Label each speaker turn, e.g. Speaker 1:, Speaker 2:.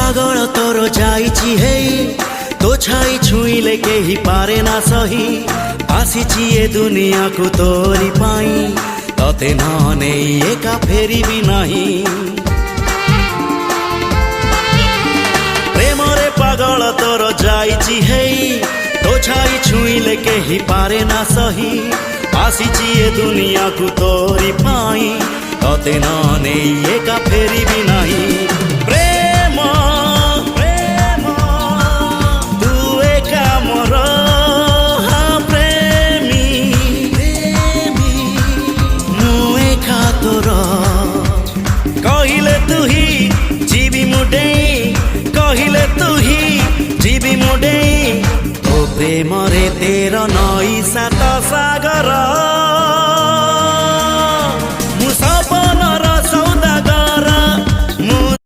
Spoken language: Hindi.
Speaker 1: पागल तोर जाइछि हेई तो छाई छुईले केही पारे ना सही आसीछि ए दुनिया को तोरी पाई तते न नेई एका फेरिबी नाही प्रेमरे पागल तोर जाइछि हेई तो छाई छुईले केही पारे ना सही आसीछि ए दुनिया को तोरी पाई तते न नेई एका फेरिबी नाही प्रेम प्रेम तू एका मोर हाँ प्रेमी प्रेमी मु एका तोर कहिले तू ही जीवी मुडे कहिले तू ही जीवी मुडे तो प्रेम रे तेर नई सात सागर।